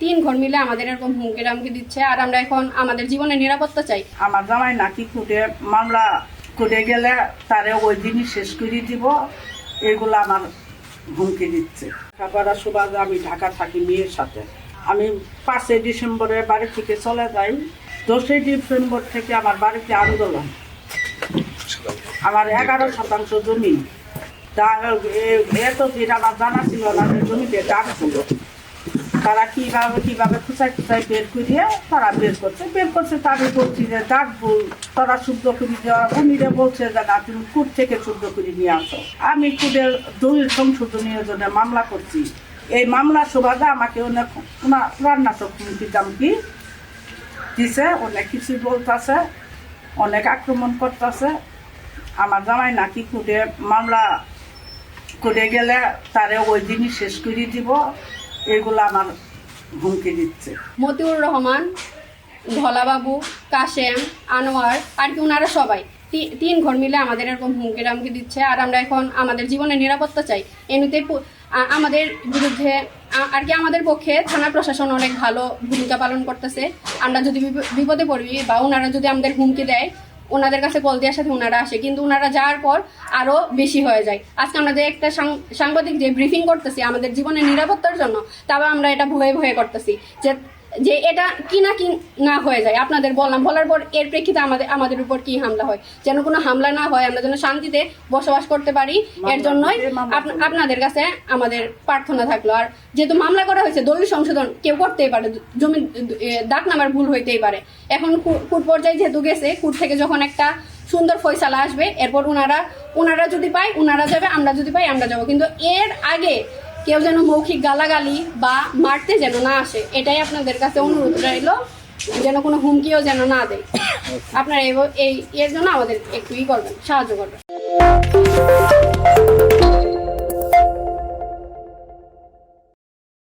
তিন ঘর মিলে আমাদের এরকম হুমকি টামকি দিচ্ছে, আর আমরা এখন আমাদের জীবনের নিরাপত্তা চাই। আমার জামাই নাকি কোর্টে মামলা করে গেলে তারে ওই দিনই শেষ করে দিব, এগুলো আমার হুমকি দিচ্ছে। খাবারা সুবাদে আমি ঢাকা থাকি মেয়ের সাথে। আমি 5 ডিসেম্বরে বাড়ি থেকে চলে যাই। 10 ডিসেম্বর থেকে আমার বাড়িতে আন্দোলন। আমার 11% জমি, এতদিন আমার জানা ছিল না যে জমিতে ডাক ছিল। তারা কিভাবে খুঁচাই বের করিয়ে তারা বের করছে। তারা বলছি যে ডাক ভুল, তারা শুদ্ধ করে দেওয়া। উনিরা বলছে যে না, তুমি কোর্ট থেকে শুদ্ধ করে নিয়ে আসো। আমি কোর্টের দলিল সংশোধনীর জন্য মামলা করছি। এই মামলা সুবাদে আমাকে অনেক প্রাণনাশক হুমকি দামকি দিছে, অনেক কিছু বলতেছে, অনেক আক্রমণ করতেছে। আমার জামাই নাকি কোর্টে মামলা করে গেলে তারে ওই দিনই শেষ করে দিব, এগুলো আমার হুমকি দিচ্ছে। মতিউর রহমান, ধলাবাবু, কাশেম, আনোয়ার আর কি ওনারা সবাই তিন ঘর মিলে আমাদের এরকম হুমকি টামকি দিচ্ছে, আর আমরা এখন আমাদের জীবনের নিরাপত্তা চাই। এমনিতে আমাদের বিরুদ্ধে আর কি আমাদের পক্ষে থানা প্রশাসন অনেক ভালো ভূমিকা পালন করতেছে। আমরা যদি বিপদে পড়ি বা ওনারা যদি আমাদের হুমকি দেয়, ওনাদের কাছে কল দেওয়ার সাথে ওনারা আসে, কিন্তু ওনারা যাওয়ার পর আরো বেশি হয়ে যায়। আজকে আমরা যে একটা সাংবাদিক যে ব্রিফিং করতেছি আমাদের জীবনের নিরাপত্তার জন্য, তবে আমরা এটা ভয়ে করতেছি যে এটা কি না হয়ে যায়। আপনাদের বলার পর এর প্রেক্ষিতে আমাদের উপর কি হামলা হয়, যেন কোনো হামলা না হয়, আমরা যেন শান্তিতে বসবাস করতে পারি। এর জন্যই আপনাদের কাছে আমাদের প্রার্থনা থাকলো। আর যেহেতু মামলা করা হয়েছে, দলিল সংশোধন কেউ করতেই পারে, জমি দাগ নামার ভুল হইতেই পারে। এখন কোর্ট পর্যায়ে যেহেতু গেছে, কোর্ট থেকে যখন একটা সুন্দর ফয়সালা আসবে, এরপর ওনারা যদি পায় ওনারা যাবে, আমরা যদি পাই আমরা যাবো। কিন্তু এর আগে কেউ যেন মৌখিক গালাগালি বা মারতে যেন না আসে, এটাই আপনাদের কাছে অনুরোধ রইল, যেন কোনো হুমকিও যেন না দেয়। আপনারা এর জন্য আমাদের একটু করবেন, সাহায্য করবেন।